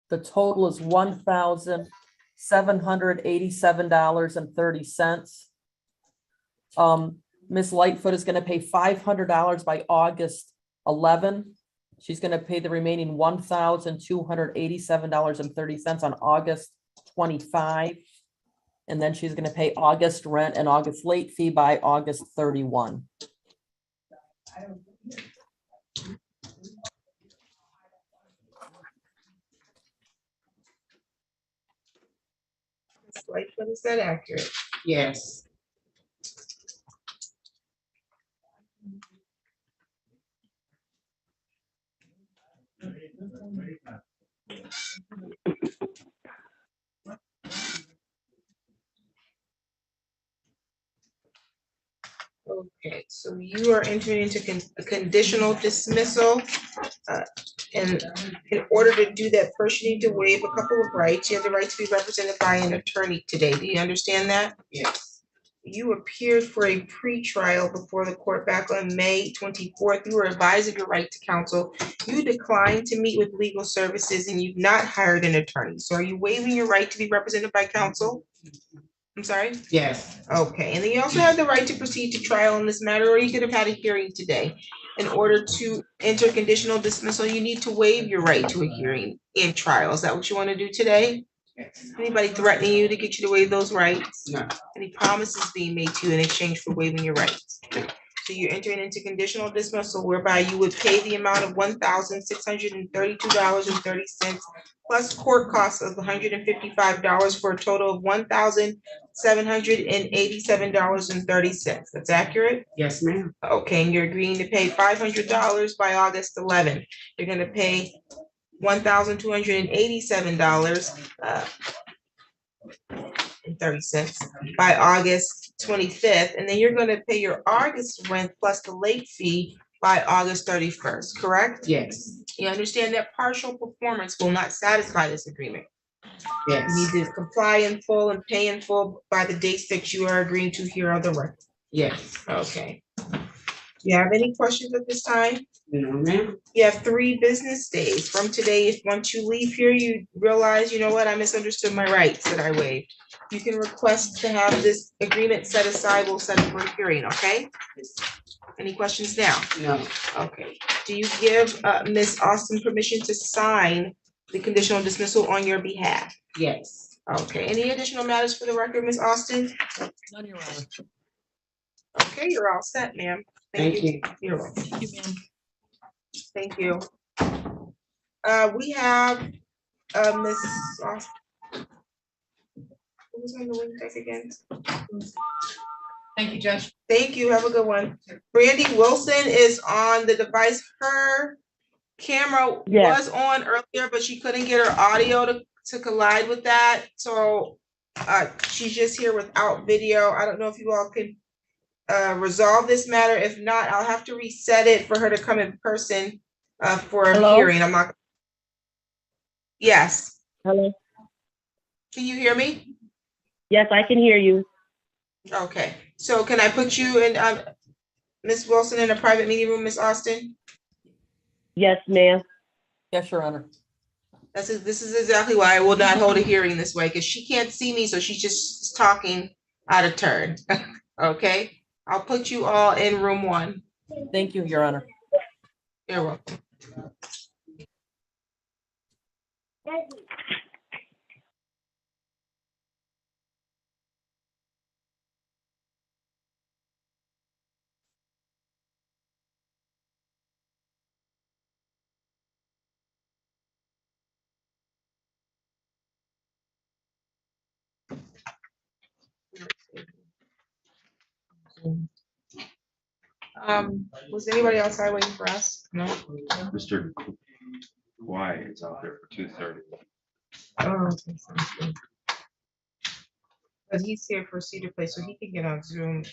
The total is $1,787.30. Ms. Lightfoot is going to pay $500 by August 11. She's going to pay the remaining $1,287.30 on August 25. And then she's going to pay August rent and August late fee by August 31. Ms. Lightfoot, is that accurate? Yes. Okay, so you are entering into a conditional dismissal. And in order to do that, first you need to waive a couple of rights. You have the right to be represented by an attorney today. Do you understand that? Yes. You appeared for a pretrial before the court back on May 24th. You were advised of your right to counsel. You declined to meet with legal services and you've not hired an attorney. So are you waiving your right to be represented by counsel? I'm sorry? Yes. Okay, and then you also have the right to proceed to trial in this matter, or you could have had a hearing today. In order to enter conditional dismissal, you need to waive your right to a hearing in trial. Is that what you want to do today? Yes. Anybody threatening you to get you to waive those rights? No. Any promises being made to you in exchange for waiving your rights? So you're entering into conditional dismissal whereby you would pay the amount of $1,632.30 plus court costs of $155 for a total of $1,787.30. That's accurate? Yes, ma'am. Okay, and you're agreeing to pay $500 by August 11. You're gonna pay $1,287.30 by August 25th, and then you're gonna pay your August rent plus the late fee by August 31st, correct? Yes. You understand that partial performance will not satisfy this agreement. Yes. You need to comply in full and pay in full by the dates that you are agreeing to here on the record. Yes. Okay. Do you have any questions at this time? No, ma'am. You have 3 business days from today. If once you leave here, you realize, you know what, I misunderstood my rights that I waived. You can request to have this agreement set aside. We'll set it for a hearing, okay? Any questions now? No. Okay. Do you give Ms. Austin permission to sign the conditional dismissal on your behalf? Yes. Okay. Any additional matters for the record, Ms. Austin? None, Your Honor. Okay, you're all set, ma'am. Thank you. You're welcome. Thank you, ma'am. Thank you. We have Ms. Austin. Who was on the wing deck again? Thank you, Judge. Thank you. Have a good one. Brandy Wilson is on the device. Her camera was on earlier, but she couldn't get her audio to collide with that. So she's just here without video. I don't know if you all can resolve this matter. If not, I'll have to reset it for her to come in person for a hearing. I'm not. Yes. Hello. Can you hear me? Yes, I can hear you. Okay. So can I put you and Ms. Wilson in a private meeting room, Ms. Austin? Yes, ma'am. Yes, Your Honor. This is exactly why I will not hold a hearing this way, because she can't see me, so she's just talking out of turn. Okay, I'll put you all in room 1. Thank you, Your Honor. You're welcome. Was anybody outside waiting for us? No. Mr. Y is out there for 2:30. Oh, okay, sounds good. But he's here for Cedar Place, so he can get on Zoom.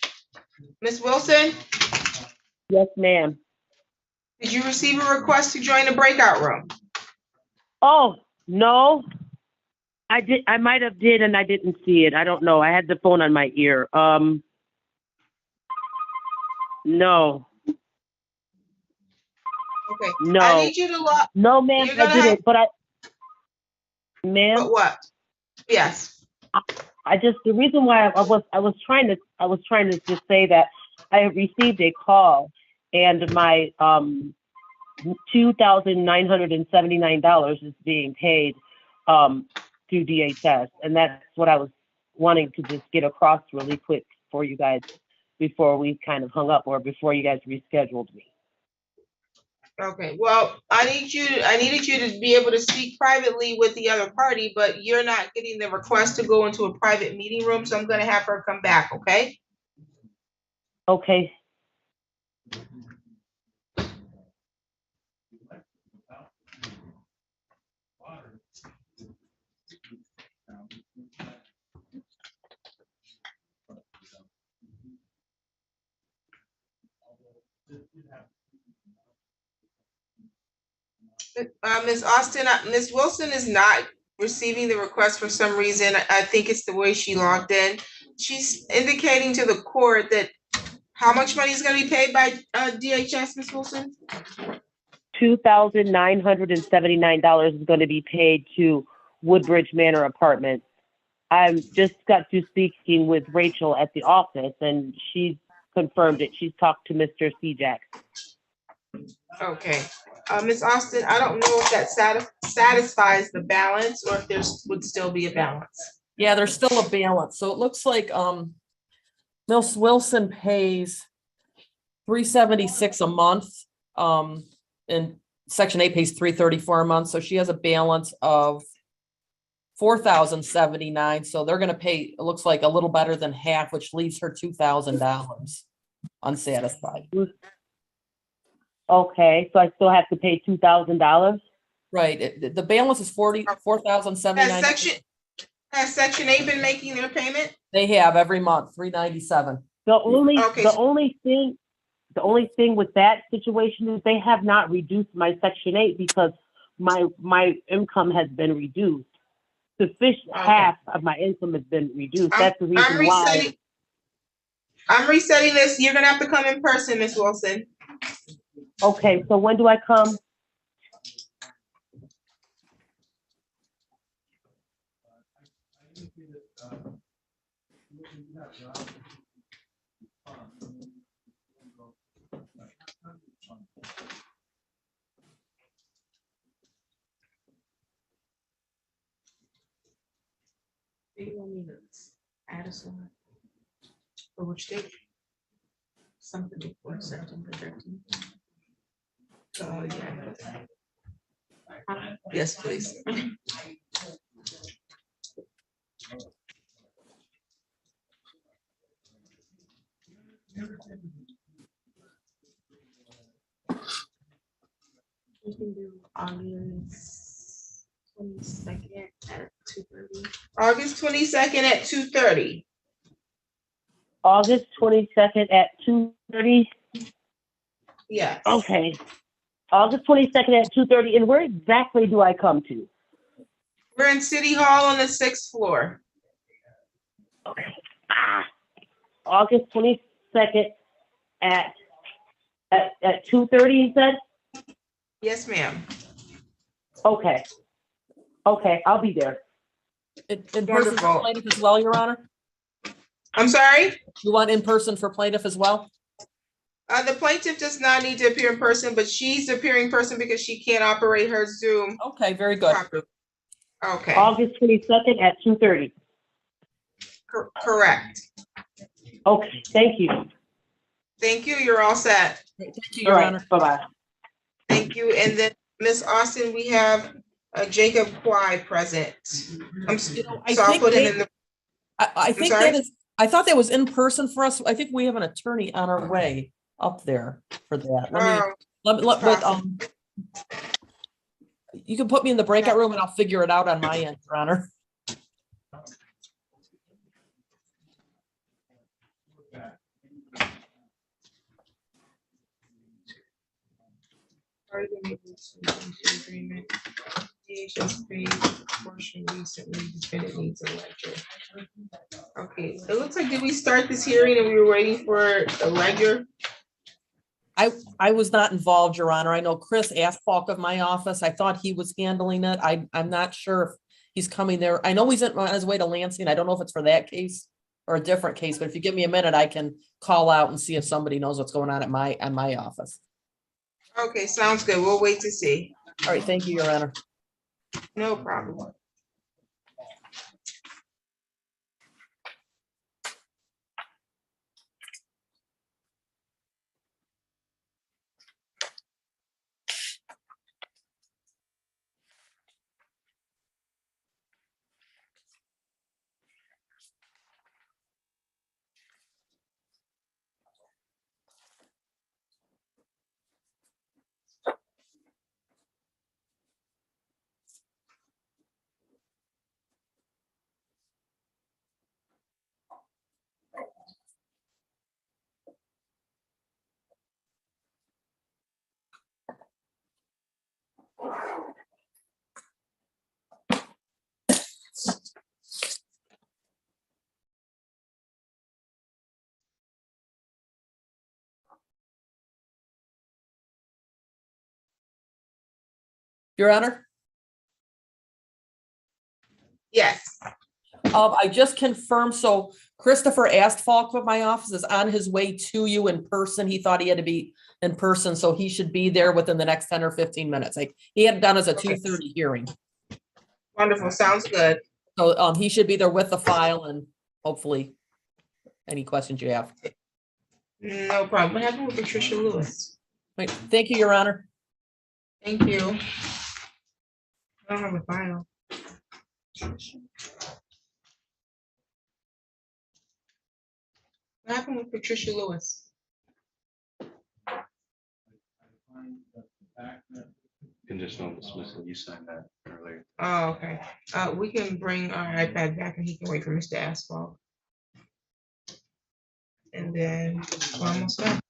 Ms. Wilson, Yes, ma'am. did you receive a request to join the breakout room? Oh, no. I did. I might have did and I didn't see it. I don't know. I had the phone on my ear. No. Okay. No. I need you to log. No, ma'am, You're I gonna didn't. But Ma'am, But what? Yes. the reason why I was trying to just say that I have received a call and my $2,979 is being paid through DHS, and that's what I was wanting to just get across really quick for you guys before we kind of hung up or before you guys rescheduled me. Okay, well, I needed you to be able to speak privately with the other party, but you're not getting the request to go into a private meeting room, so I'm gonna have her come back, okay? Okay. Ms. Austin, Ms. Wilson is not receiving the request for some reason. I think it's the way she logged in. She's indicating to the court that how much money is gonna be paid by DHS, Ms. Wilson? $2,979 is going to be paid to Woodbridge Manor Apartments. I just got to speaking with Rachel at the office, and she's confirmed it. She's talked to Mr. Sejak. Okay, Ms. Austin, I don't know if that satisfies the balance or if there would still be a balance. Yeah, there's still a balance. So it looks like Miss Wilson pays $376 a month. And Section 8 pays $334 a month. So she has a balance of $4,079. So they're gonna pay, it looks like a little better than half, which leaves her $2,000 unsatisfied. Okay, so I still have to pay $2,000? Right. The balance is $4,079. Has Section 8 been making their payment? They have every month, $397. The only Okay. the only thing with that situation is they have not reduced my Section 8 because my income has been reduced. Half of my income has been reduced. That's the reason why. I'm resetting this. You're gonna have to come in person, Ms. Wilson. Okay, so when do I come? Addison. For which date? Something before September 13th. Oh, yeah. Yes, please. We can do August 22nd at 2:30. August 22nd at 2:30. August 22nd at 2:30? Yes. Okay. August 22nd at 2:30, and where exactly do I come to? We're in City Hall on the 6th floor. Okay. August 22nd at 2:30, you said? Yes, ma'am. Okay. Okay, I'll be there. In person for Wonderful. plaintiff as well, Your Honor? I'm sorry? You want in person for plaintiff as well? The plaintiff does not need to appear in person, but she's appearing in person because she can't operate her Zoom Okay, very good. properly. Okay, August 22nd at 2:30. correct. Okay, thank you. Thank you. You're all set. Thank you, All Your right, Honor. bye-bye. Thank you. And then, Ms. Austin, we have Jacob Kwai present. I So I'll think put him in the, I think sorry? that is, I thought that was in person for us. I think we have an attorney on our way up there for that. You can put me in the breakout room and I'll figure it out on my end, Your Honor. agreement. DHS paid portion recently, defendant needs a ledger. Okay, it looks like, did we start this hearing and we were waiting for a ledger? I was not involved, Your Honor. I know Chris asked Falk of my office. I thought he was handling it. I'm not sure he's coming there. I know he's on his way to Lansing. I don't know if it's for that case or a different case, but if you give me a minute, I can call out and see if somebody knows what's going on at my office. Okay, sounds good. We'll wait to see. All right, thank you, Your Honor. No problem. Your Honor, Yes. I just confirmed, so Christopher Astfalk of my office is on his way to you in person. He thought he had to be in person, so he should be there within the next 10 or 15 minutes. Like, he had done as a 2:30 hearing. Wonderful. Sounds good. So, he should be there with the file and hopefully any questions you have. No problem. What happened with Patricia Lewis? Wait, thank you, Your Honor. Thank you. I don't have a file. What happened with Patricia Lewis? Conditional dismissal, you signed that earlier. Oh, okay. We can bring our iPad back and he can wait for Mr. Asphalt. And then we're almost done.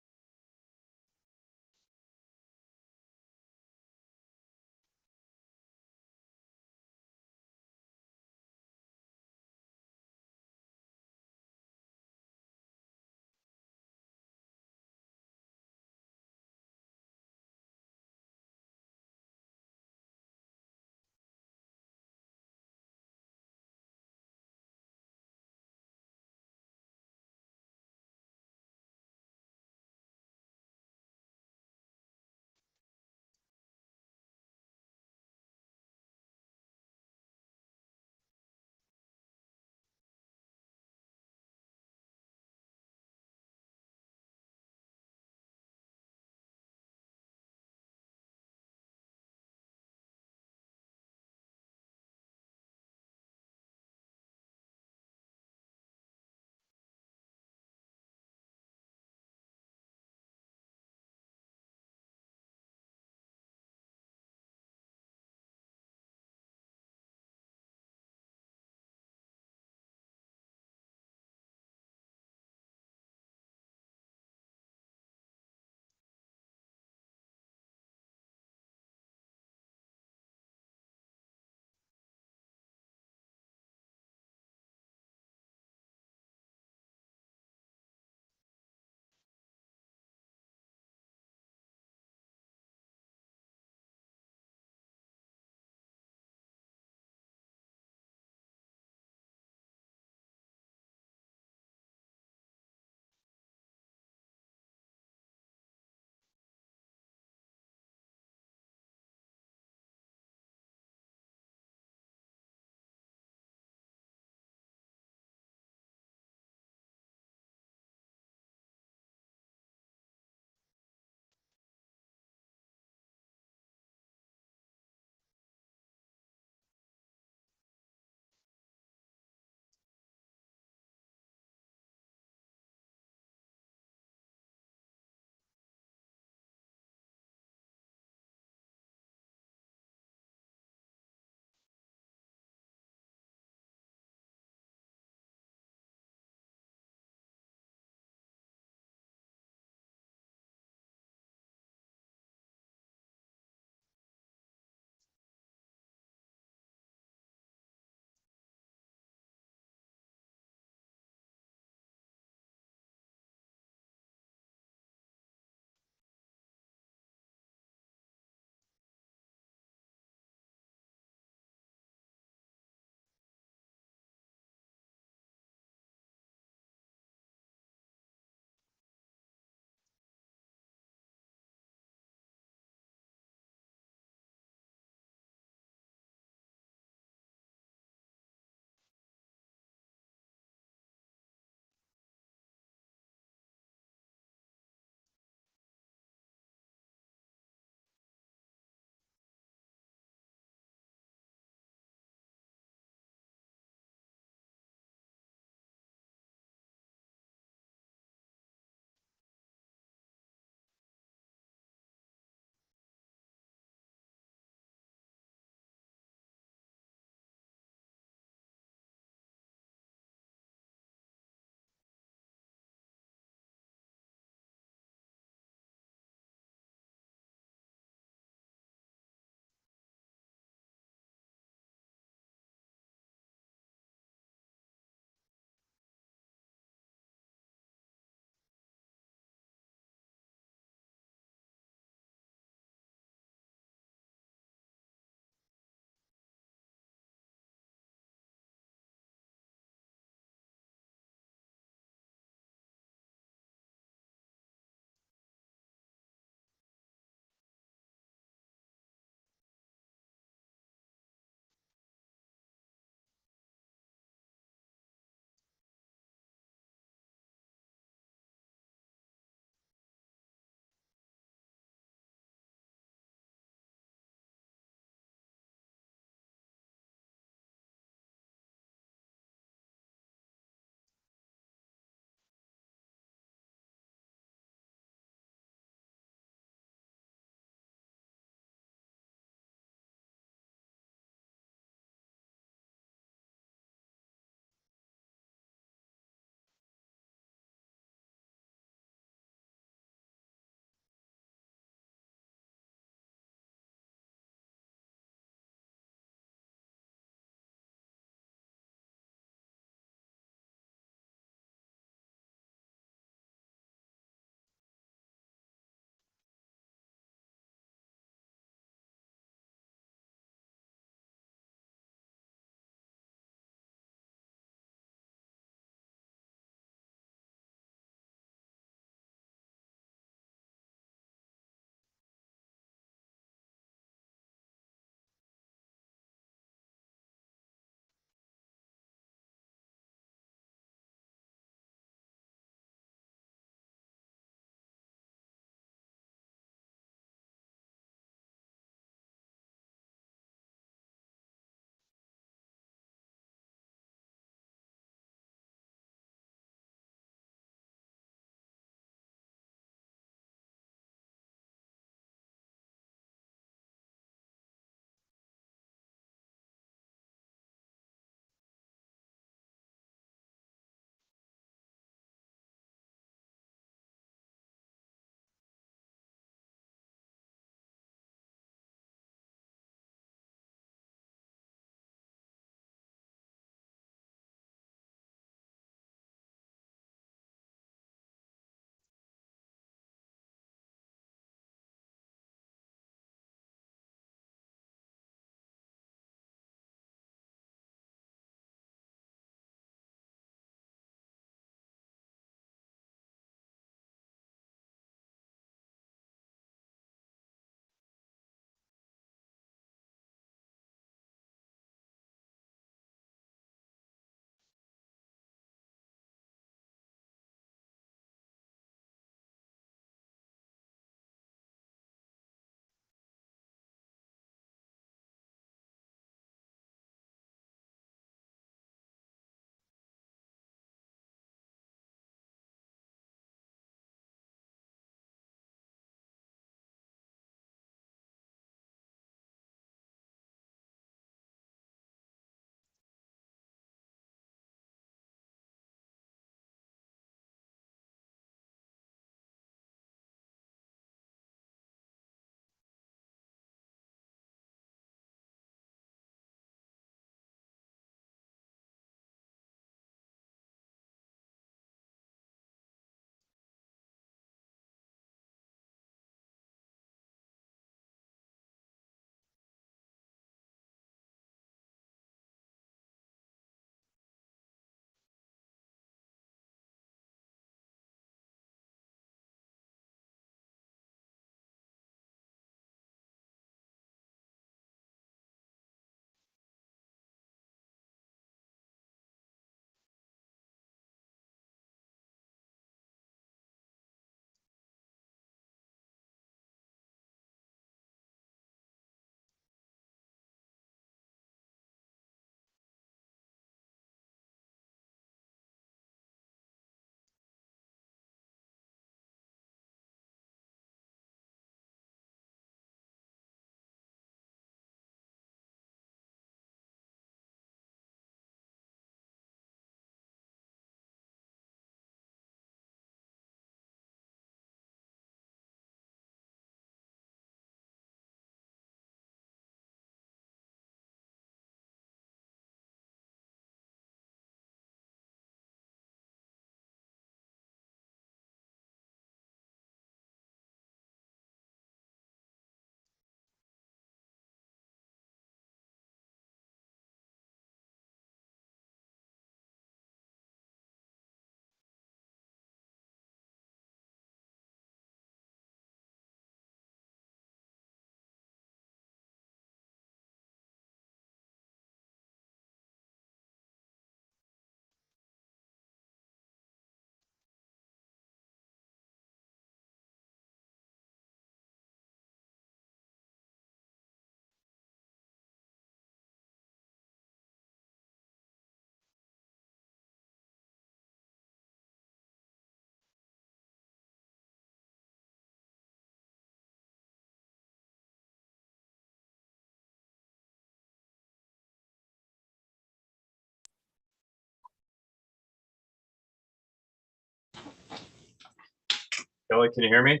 Kelly, can you hear me?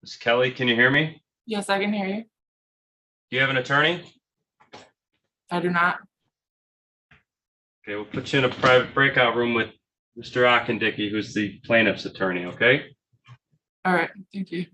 Miss Kelly, can you hear me? Yes, I can hear you. Do you have an attorney? I do not. Okay, we'll put you in a private breakout room with Mr. Ockendicky, who's the plaintiff's attorney, okay? All right, thank you.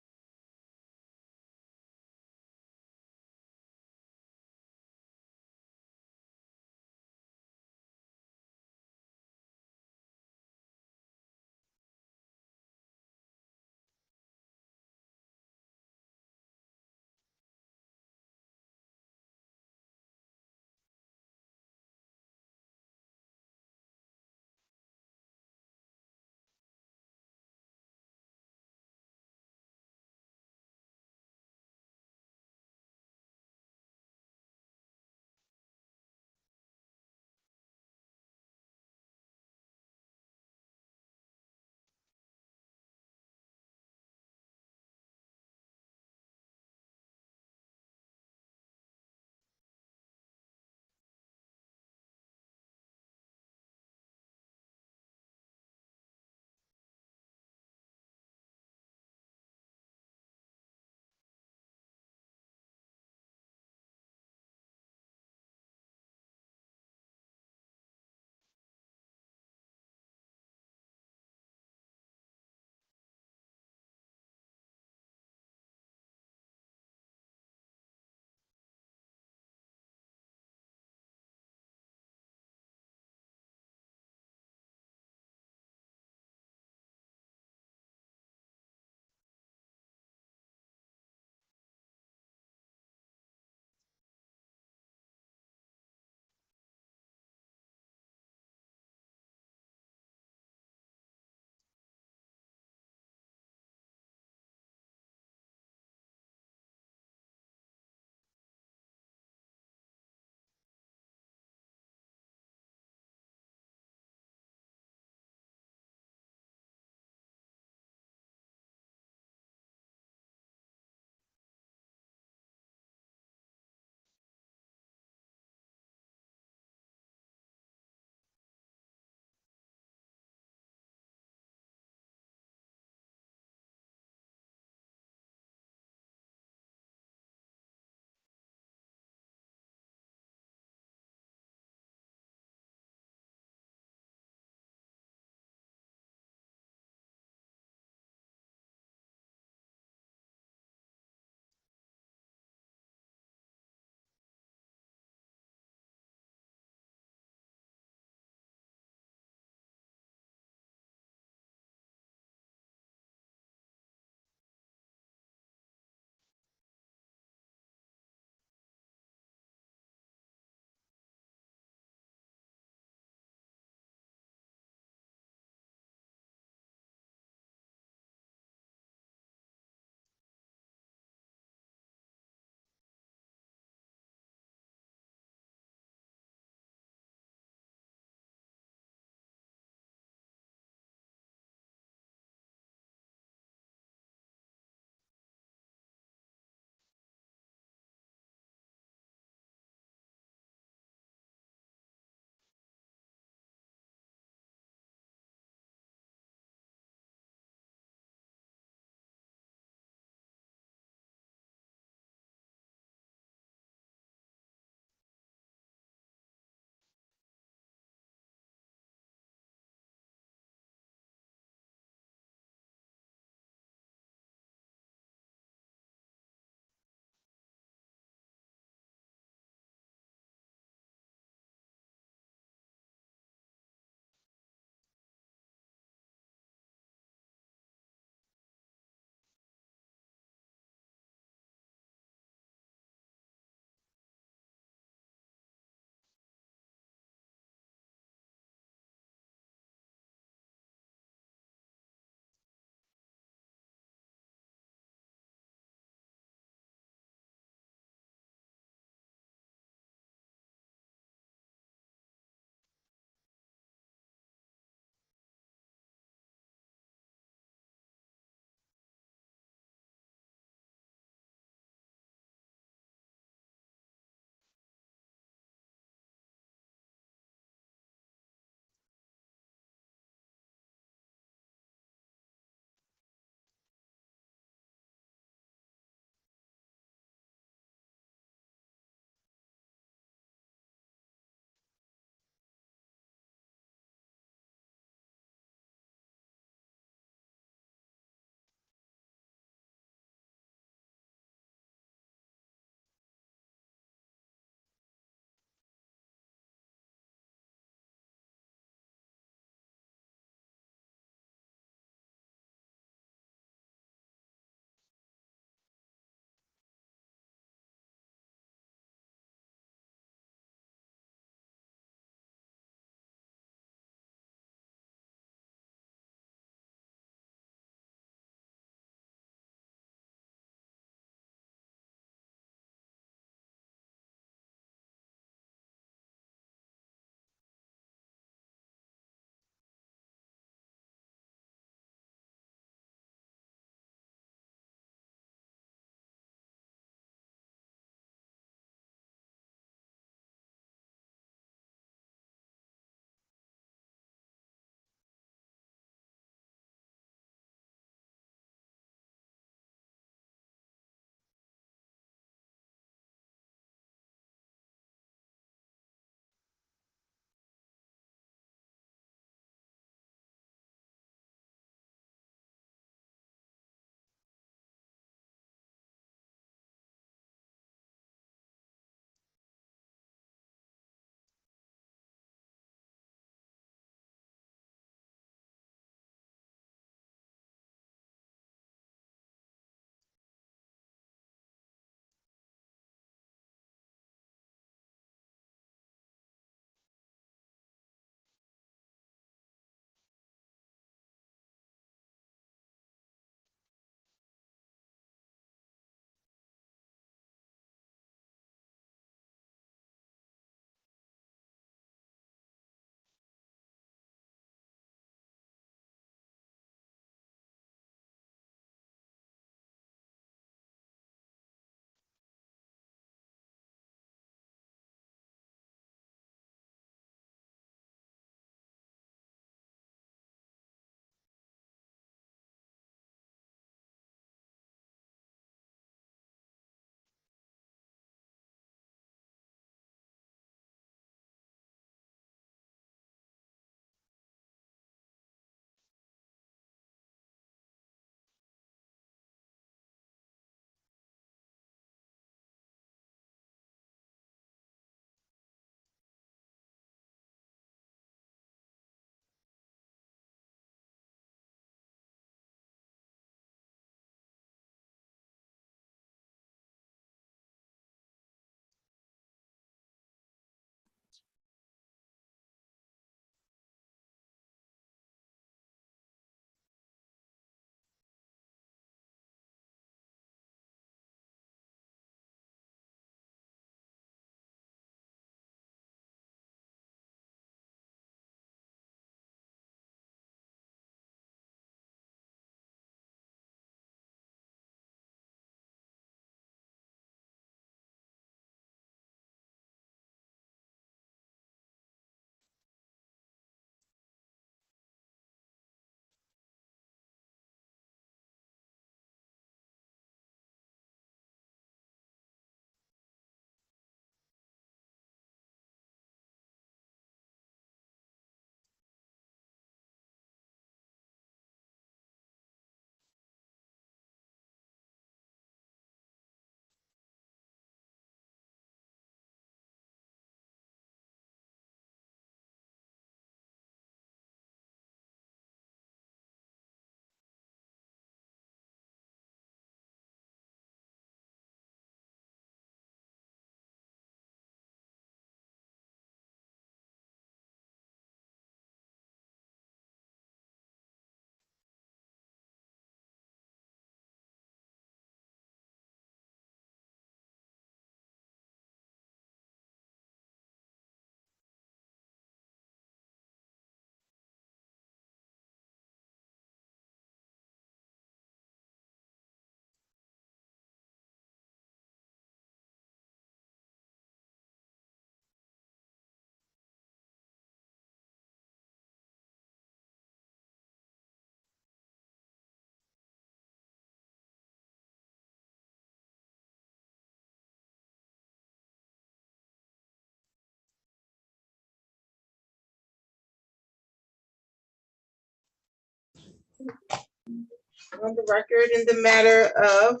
On the record in the matter of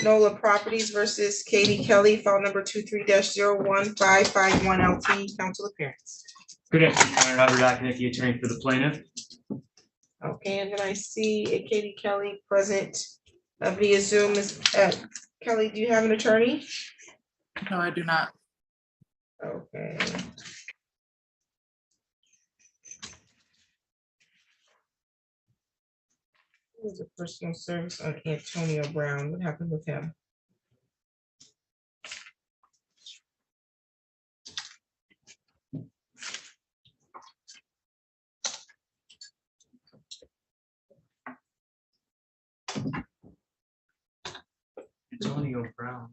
NOLA Properties versus Katie Kelly, file number 23-01551 LT, council appearance. Good afternoon, Your Honor. Robert Ockenick, attorney for the plaintiff. Okay, and then I see a Katie Kelly present via Zoom. Kelly, do you have an attorney? No, I do not. Okay. Who's a personal service on Antonio Brown? What happened with him? Antonio Brown.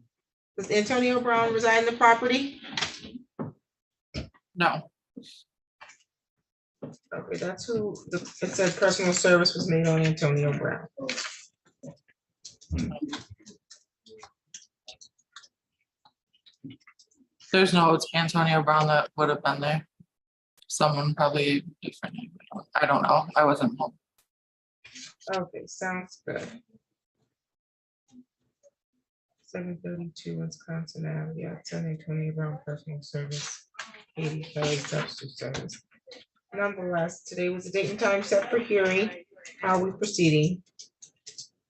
Does Antonio Brown reside in the property? No, Okay, that's who, it said personal service was made on Antonio Brown. there's no Antonio Brown that would have been there. Someone probably different. I don't know. I wasn't home. Okay, sounds good. 732 Wisconsin Ave, yeah, San Antonio Brown personal service, 80 Kelly substitute service. Nonetheless, today was the date and time set for hearing. How are we proceeding?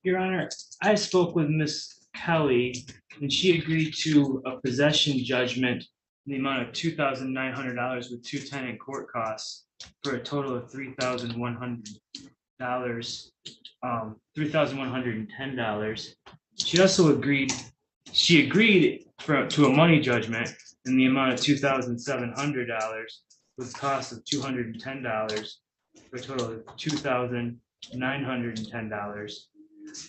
Your Honor, I spoke with Miss Kelly and she agreed to a possession judgment in the amount of $2,900 with 2 tenant court costs for a total of $3,100, $3,110. She also agreed to a money judgment in the amount of $2,700 with cost of $210 for a total of $2,910.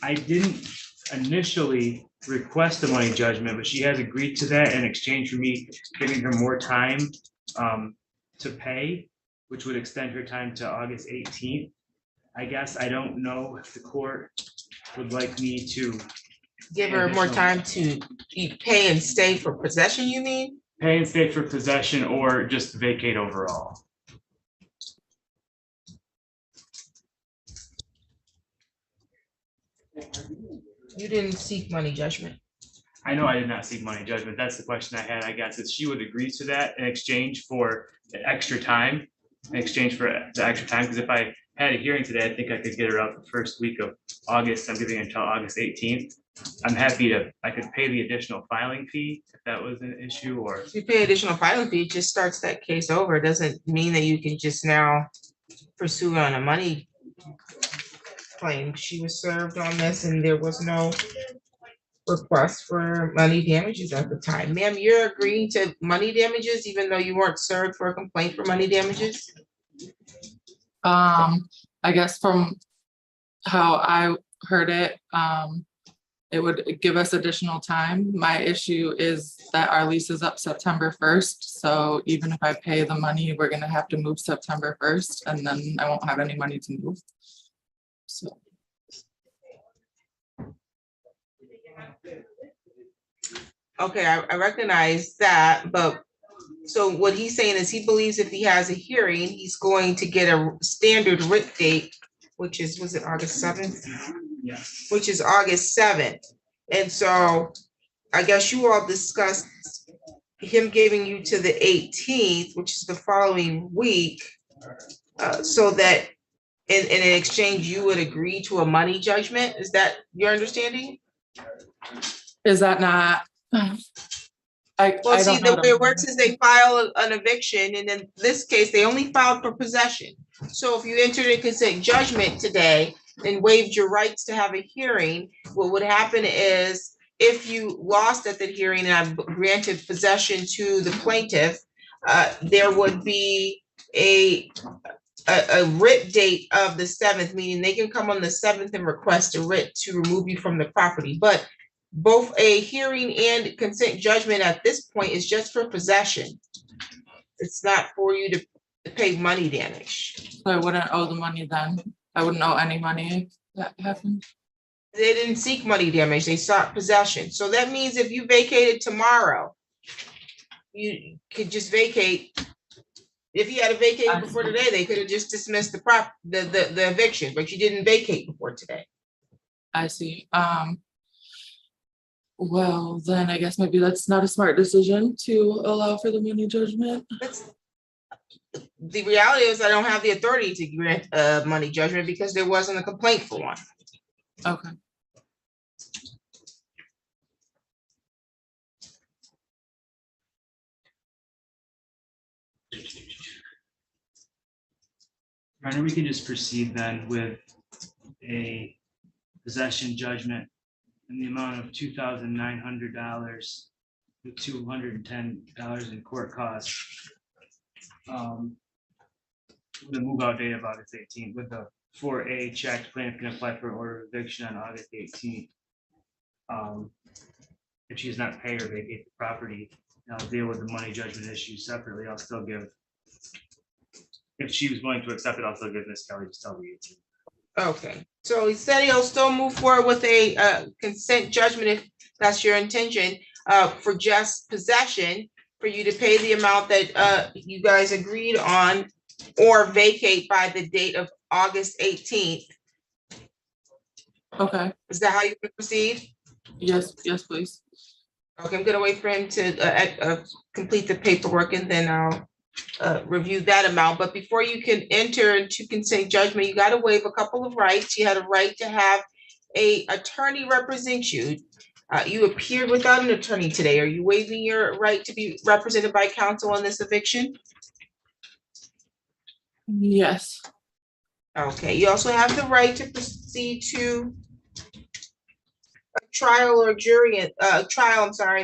I didn't initially request a money judgment, but she has agreed to that in exchange for me giving her more time to pay, which would extend her time to August 18th. I guess I don't know if the court would like me to Give her more time to pay and stay for possession, you mean? pay and stay for possession or just vacate overall. You didn't seek money judgment. I know I did not seek money judgment. That's the question I had, I guess, is she would agree to that in exchange for the extra time, because if I had a hearing today, I think I could get her out the first week of August. I'm giving until August 18th. I'm happy I could pay the additional filing fee if that was an issue, or If you pay additional filing fee, it just starts that case over. It doesn't mean that you can just now pursue on a money claim. She was served on this and there was no request for money damages at the time. Ma'am, you're agreeing to money damages even though you weren't served for a complaint for money damages? I guess from how I heard it, it would give us additional time. My issue is that our lease is up September 1st. So even if I pay the money, we're gonna have to move September 1st and then I won't have any money to move. So. Okay, I recognize that, but so what he's saying is he believes if he has a hearing, he's going to get a standard writ date, which is, was it August 7th? yes. Which is August 7th. And so I guess you all discussed him giving you to the 18th, which is the following week, so that in exchange, you would agree to a money judgment. Is that your understanding? Is that not? Well, see, the way it works is they file an eviction, and in this case, they only filed for possession. So if you entered a consent judgment today and waived your rights to have a hearing, what would happen is if you lost at the hearing and I granted possession to the plaintiff, there would be a writ date of the 7th, meaning they can come on the 7th and request a writ to remove you from the property. But both a hearing and consent judgment at this point is just for possession. It's not for you to pay money damage. So I wouldn't owe the money then. I wouldn't owe any money if that happened. They didn't seek money damage, they sought possession. So that means if you vacated tomorrow, you could just vacate If you had vacated before today, they could have just dismissed the eviction, but you didn't vacate before today. I see. Well, then I guess maybe that's not a smart decision to allow for the money judgment. The reality is I don't have the authority to grant a money judgment because there wasn't a complaint for one. Okay. Ryan, we can just proceed then with a possession judgment in the amount of $2,900 with $210 in court costs. The move out date of August 18th with the 4A checked, plaintiff can apply for an order of eviction on August 18th. If she does not pay or vacate the property, I'll deal with the money judgment issue separately. I'll still give, if she was willing to accept it, I'll still give Ms. Kelly just tell the 18th. Okay, so he said he'll still move forward with a consent judgment if that's your intention, for just possession, for you to pay the amount that you guys agreed on or vacate by the date of August 18th. Okay. Is that how you can proceed? Yes, please. Okay, I'm gonna wait for him to complete the paperwork and then I'll review that amount. But before you can enter into consent judgment, you gotta waive a couple of rights. You had a right to have a attorney represent you. You appeared without an attorney today. Are you waiving your right to be represented by counsel on this eviction? Yes. Okay, you also have the right to proceed to a trial or jury,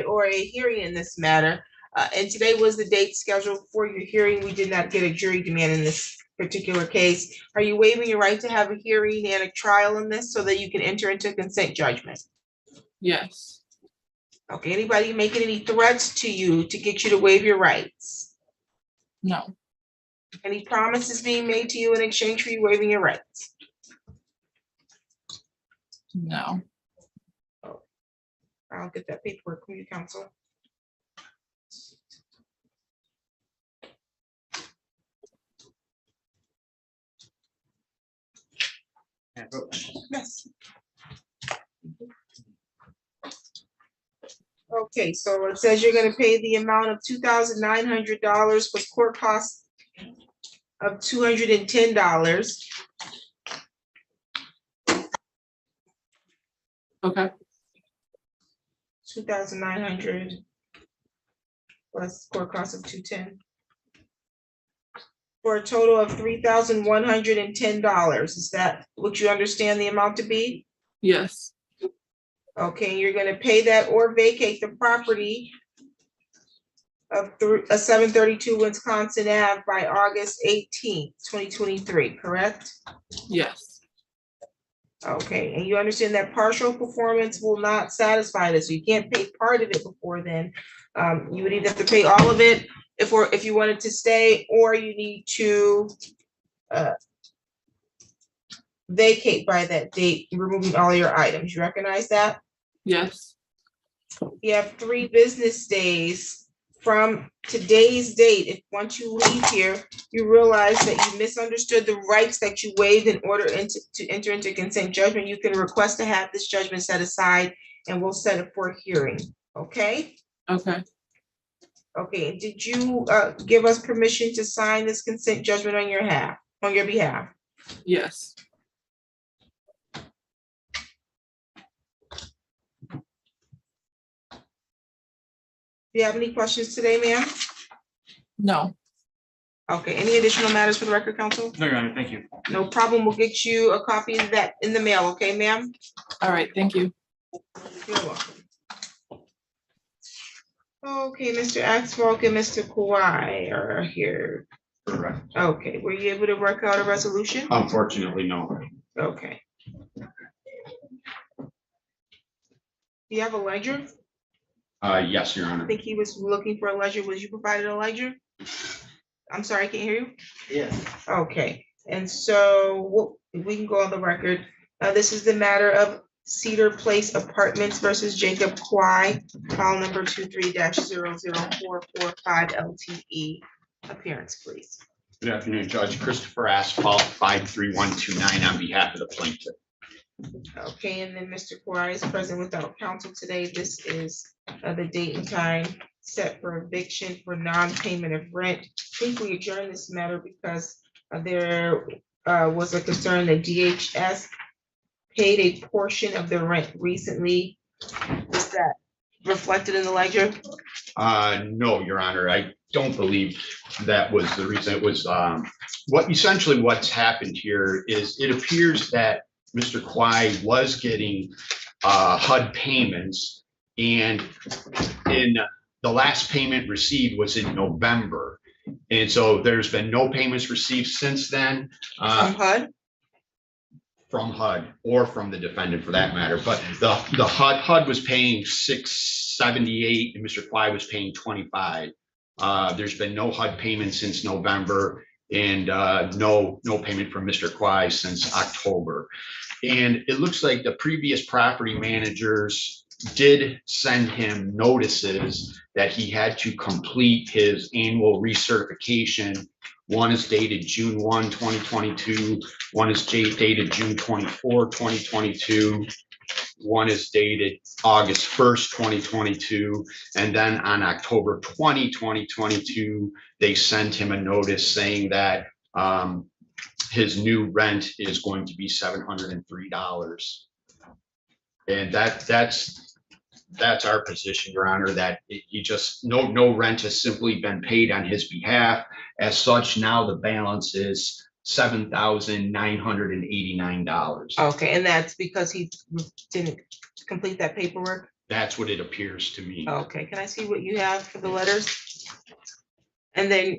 or a hearing in this matter. And today was the date scheduled for your hearing. We did not get a jury demand in this particular case. Are you waiving your right to have a hearing and a trial in this so that you can enter into consent judgment? Yes. Okay, anybody making any threats to you to get you to waive your rights? No. Any promises being made to you in exchange for you waiving your rights? No. I'll get that paperwork from you, counsel. Yes. Okay, so it says you're gonna pay the amount of $2,900 with court costs of $210. Okay. 2,900 plus court cost of 210. For a total of $3,110. Is that what you understand the amount to be? Yes. Okay, you're gonna pay that or vacate the property of 732 Wisconsin Ave by August 18th, 2023, correct? Yes. Okay, and you understand that partial performance will not satisfy this, so you can't pay part of it before then. You would either have to pay all of it if you wanted to stay, or you need to vacate by that date, removing all your items. You recognize that? Yes. You have 3 business days from today's date. If once you leave here, you realize that you misunderstood the rights that you waived in order to enter into consent judgment, you can request to have this judgment set aside and we'll set it for a hearing, okay? Okay. Okay, did you give us permission to sign this consent judgment on your behalf? Yes. Do you have any questions today, ma'am? No. Okay, any additional matters for the record, counsel? No, Your Honor, thank you. No problem, we'll get you a copy of that in the mail, okay, ma'am? All right. Thank you. You're welcome. Okay, Mr. Axelrod and Mr. Kawhi are here. Correct. Okay, were you able to work out a resolution? Unfortunately, no. Okay. Do you have a ledger? Yes, Your I Honor. think he was looking for a ledger. Was you provided a ledger? I'm sorry, I can't hear you. Yes. Okay, and so we can go on the record. This is the matter of Cedar Place Apartments versus Jacob Kwai, file number 23-00445 LTE. appearance, please. Good afternoon, Judge. Christopher Asphalt, 53129 on behalf of the plaintiff. Okay, and then Mr. Kwai is present without counsel today. This is the date and time set for eviction for non-payment of rent. I think we adjourned this matter because there was a concern that DHS paid a portion of the rent recently. Is that reflected in the ledger? No, Your Honor, I don't believe that was the reason. It was what's happened here is it appears that Mr. Kwai was getting HUD payments, and in the last payment received was in November. And so there's been no payments received since then. From HUD? From HUD or from the defendant for that matter. But the HUD was paying $678 and Mr. Kwai was paying $25. There's been no HUD payment since November and no payment from Mr. Kwai since October. And it looks like the previous property managers did send him notices that he had to complete his annual recertification. One is dated June 1, 2022. One is dated June 24, 2022. One is dated August 1st, 2022. And then on October 20, 2022, they sent him a notice saying that his new rent is going to be $703. And that's our position, Your Honor, that he just, no rent has simply been paid on his behalf. As such, now the balance is $7,989. Okay, and that's because he didn't complete that paperwork? That's what it appears to me. Okay, can I see what you have for the letters? And then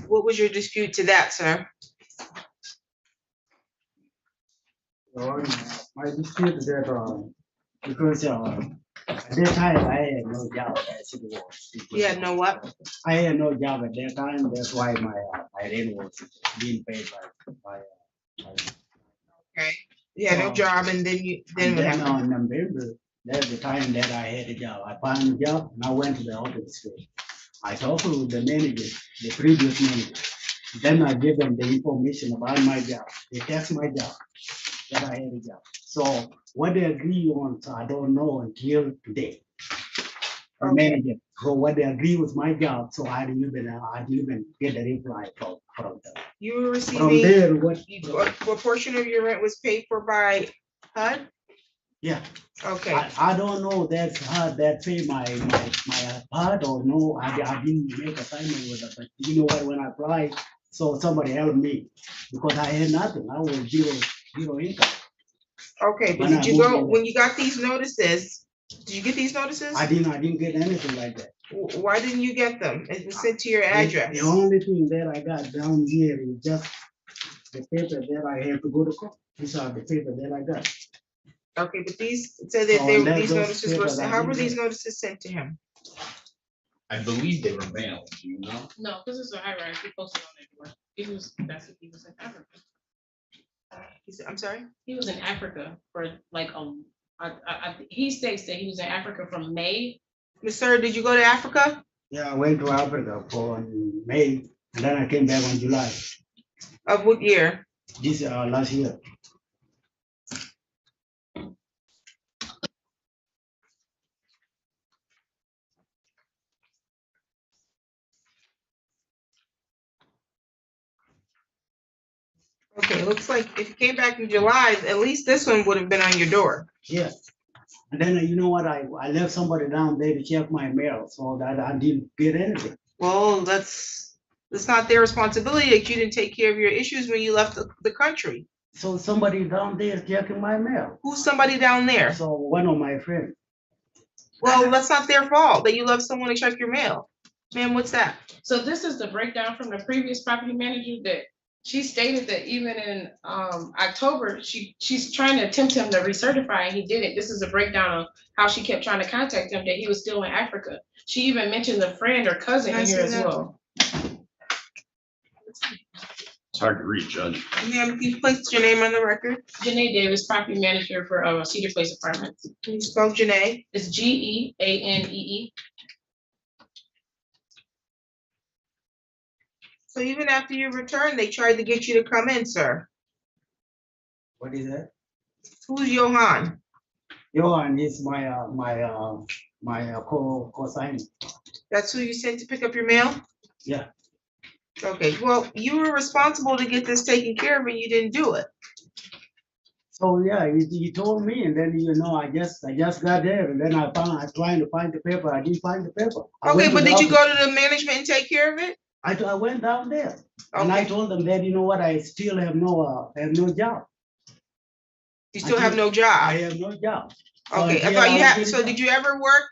what was your dispute to that, sir? My dispute is that because at that time I had no job as it was. You had no what? I had no job at that time. That's why my rent was being paid by. Okay. You had no job, and then And what then happened? on November, that's the time that I had a job. I found a job and I went to the office. I talked to the manager, the previous manager. Then I gave them the information about my job. They test my job, that I had a job. So what they agree on, so I don't know until today. The Okay. manager, so what they agree with my job, so I didn't even get a reply from them. You were From receiving, there, what portion of your rent was paid for by HUD? yeah, Okay, I don't know that's how that pay my part or no, I didn't make assignment with it, but you know what, when I applied, so somebody helped me because I had nothing, I was zero income. okay, but When did I you moved go, in when you got these notices, did you get these notices? I didn't get anything like that. Why didn't you get them? It was sent to your address. The only thing that I got down here is just the paper that I have to go to court. These are the paper that I got. Okay, but these said that So they, that's these those notices were, papers I how were didn't these get. notices sent to him? I believe they were mailed, do you know? No, this is a hierarchy. He posted on everywhere. He was in Africa. I'm sorry? He was in Africa for like, he states that he was in Africa from May. Miss Sir, did you go to Africa? Yeah, I went to Africa for May, and then I came back on July. Of what year? This last year. Okay, looks like if you came back in July, at least this one would have been on your door. Yeah. And then you know what? I left somebody down there to check my mail, so that I didn't get anything. Well, that's not their responsibility that you didn't take care of your issues when you left the country. So somebody down there checking my mail. Who's somebody down there? So one of my friends. Well, that's not their fault that you left someone to check your mail. Ma'am, what's that? So this is the breakdown from the previous property manager that she stated that even in October, she's trying to attempt him to recertify and he didn't. This is a breakdown of how she kept trying to contact him, that he was still in Africa. She even mentioned a friend or cousin Can I in here see as that? well. It's hard to read, Judge. Ma'am, can you place your name on the record? Janae Davis, property manager for Cedar Place Apartments. Can you spell Janae? It's Geanee. So even after you returned, they tried to get you to come in, sir. What is that? Who's Johan? Johan is my co-sign. That's who you sent to pick up your mail? Yeah. Okay, well, you were responsible to get this taken care of and you didn't do it. So yeah, he told me, and then I just got there, and then I trying to find the paper. I didn't find the paper. Okay, but did you go to the management and take care of it? I went down there, and I Okay, told them that I still have no job. you still have no job? I have no job. So Okay, I until thought you I had, get a so job- did you ever work?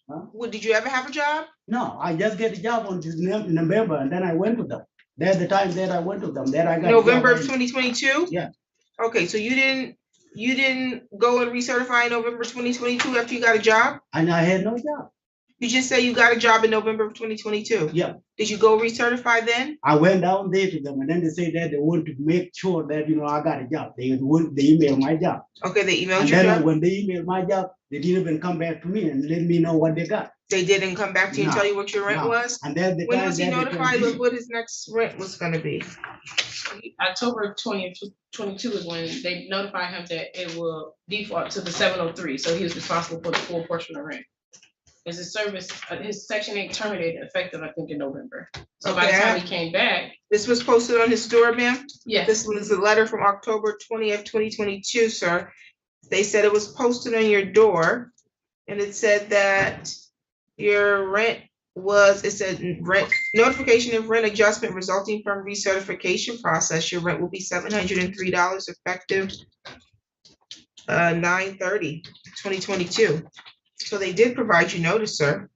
Huh? Well, did you ever have a job? No, I just get a job on this November, and then I went to them. That's the time that I went to them. That I got a job November of in- 2022? Yeah. Okay, so you didn't go and recertify in November 2022 after you got a job? and I had no job. You just said you got a job in November of 2022. Yeah. Did you go recertify then? I went down there to them, and then they say that they want to make sure that I got a job. They email my job. Okay, they emailed And your then job? when they emailed my job, they didn't even come back to me and let me know what they got. They didn't come back to you and No, tell you what your rent no. was? And then the When time was he that they notified told of me- what his next rent was gonna be? October 20th, 22 is when they notified him that it will default to the 703, so he was responsible for the full portion of rent. His service, his section 8 terminated effective, I think, in November. So by the Okay. time he came back, This was posted on his door, ma'am? yes, This was a letter from October 20th, 2022, sir. They said it was posted on your door, and it said that your rent was, it said rent, notification of rent adjustment resulting from recertification process. Your rent will be $703 effective 9/30/2022. So they did provide you notice, sir.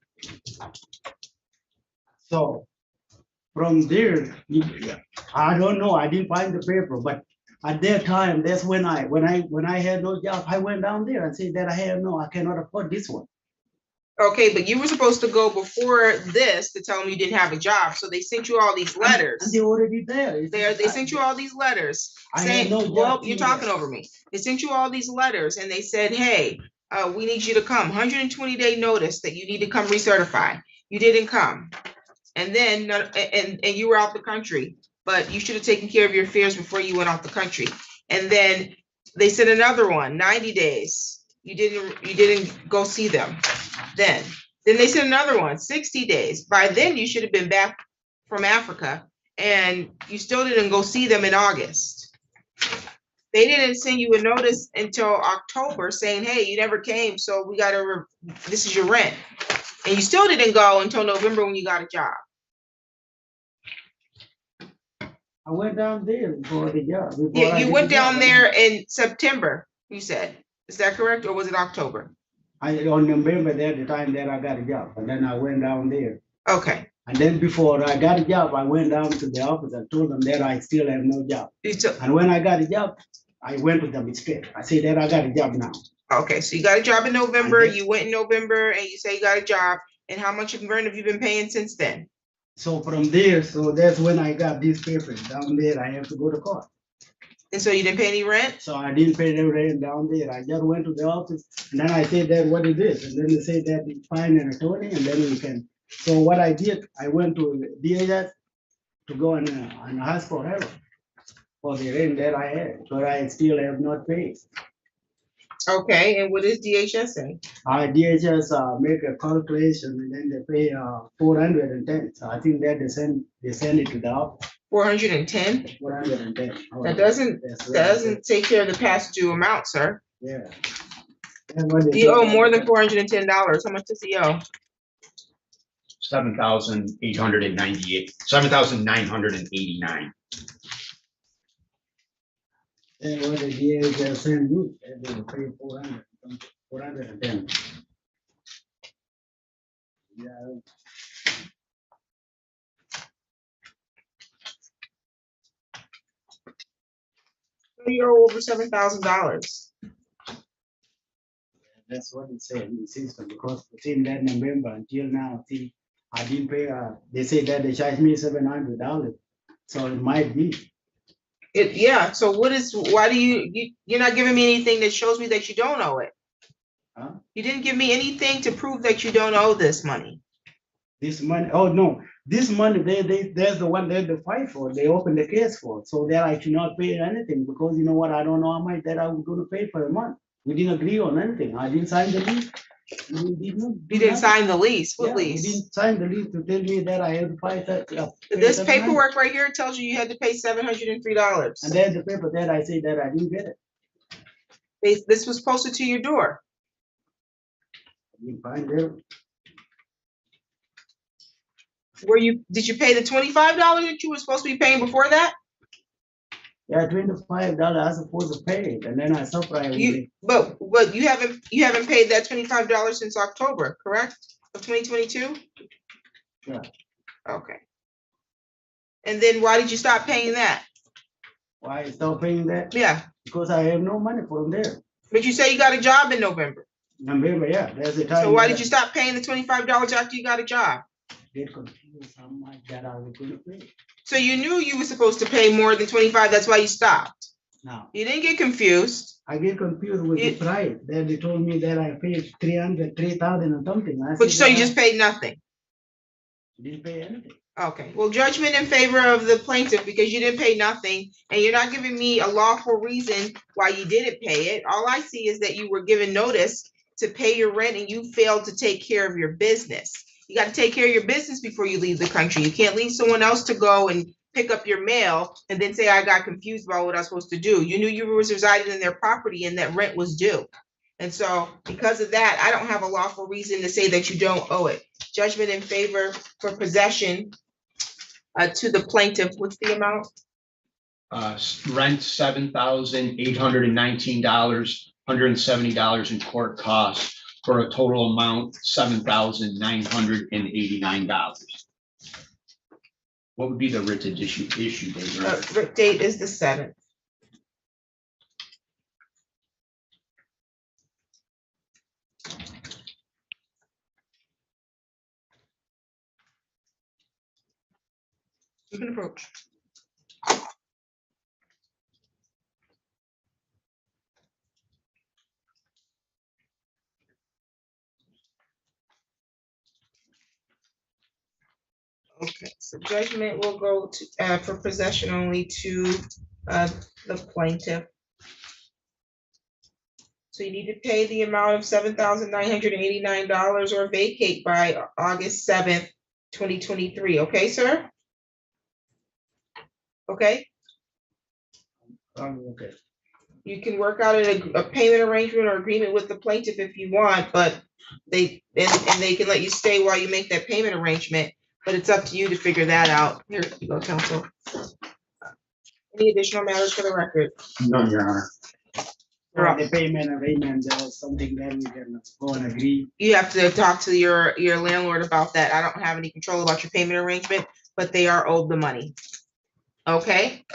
So from there, I don't know, I didn't find the paper, but at that time, that's when I had no job, I went down there and said that I cannot afford this one. Okay, but you were supposed to go before this to tell them you didn't have a job, so they sent you all these letters. And they already there. They sent you all these letters I had saying, no job well, you're till talking then. over me. They sent you all these letters and they said, hey, we need you to come, 120-day notice that you need to come recertify. You didn't come. And then, and you were out the country, but you should have taken care of your affairs before you went out the country. And then they said another one, 90 days. You didn't go see them then. Then they said another one, 60 days. By then you should have been back from Africa and you still didn't go see them in August. They didn't send you a notice until October saying, hey, you never came, so we gotta, this is your rent. And you still didn't go until November when you got a job. I went down there for the job. before Yeah, I you did went the job. down there in September, you said. Is that correct, or was it October? On November, there, the time that I got a job, and then I went down there. Okay. And then before I got a job, I went down to the office and told them that I still have no job. You took, And when I got a job, I went to them straight. I said that I got a job now. okay, so you got a job in November, did. you went in November and you say you got a job, and how much of rent have you been paying since then? So from there, so that's when I got these papers down there. I have to go to court. And so you didn't pay any rent? So I didn't pay the rent down there. I just went to the office and then I said that what it is. And then they said that you find an attorney and then we can. So what I did, I went to DHS to go and ask for help for the rent that I had, but I still have not paid. Okay, and what does DHS say? DHS make a calculation and then they pay 410. So I think that they send it to the office. 410? 410. That doesn't take care of the past due amount, sir. Yeah. That's what they You owe say. more than $410. How much does he owe? $7,898, $7,989. And what the DHS send you, and they will pay 410. Yeah. You owe over $7,000. That's what it said in the system, because between that November until now, see, I didn't pay, they say that they charged me $700, so it might be. Yeah, so why do you're not giving me anything that shows me that you don't owe it? Huh? You didn't give me anything to prove that you don't owe this money. This money, oh no, this money, there's the one that they fight for, they open the case for, so that I should not pay anything, because you know what, I don't know how much that I'm gonna pay for a month. We didn't agree on anything, I didn't sign the lease. We You didn't sign the lease. Yeah, What we lease? didn't sign the lease to tell me that I have to pay that. This paperwork right here tells you you had to pay $703. And there's the paper that I say that I didn't get it. This was posted to your door. I didn't find it. Did you pay the $25 that you were supposed to be paying before that? Yeah, $25 I supposed to pay it, and then I surprised me. But you haven't paid that $25 since October, correct? Of 2022? Yeah. Okay. And then why did you stop paying that? Why I stop paying that? Yeah, Because I have no money from there. but you say you got a job in November. November, yeah, there's a time. So why that did you stop paying the $25 after you got a job? Get confused how much that I was gonna pay. So you knew you were supposed to pay more than 25, that's why you stopped. Now, You didn't get confused, I get confused with the price. Then they told me that I paid 3,000 or something. I but said so you that just paid nothing. I didn't pay anything. Okay, well, judgment in favor of the plaintiff because you didn't pay nothing and you're not giving me a lawful reason why you didn't pay it. All I see is that you were given notice to pay your rent and you failed to take care of your business. You got to take care of your business before you leave the country. You can't leave someone else to go and pick up your mail and then say, I got confused about what I was supposed to do. You knew you were residing in their property and that rent was due. And so because of that, I don't have a lawful reason to say that you don't owe it. Judgment in favor for possession to the plaintiff. What's the amount? Rent $7,819, $170 in court costs, for a total amount $7,989. What would be the written issue date? Writ date is the 7th. You can approach. Okay, so judgment will go to, for possession only to, the plaintiff. So you need to pay the amount of $7,989 or vacate by August 7th, 2023, okay, sir? Okay, Okay. you can work out a payment arrangement or agreement with the plaintiff if you want, but they can let you stay while you make that payment arrangement. But it's up to you to figure that out. Here you go, counsel. Any additional matters for the record? None, Your Honor. You're up. The payment arrangement, there was something that we can go and agree. You have to talk to your landlord about that. I don't have any control about your payment arrangement, but they are owed the money. Okay?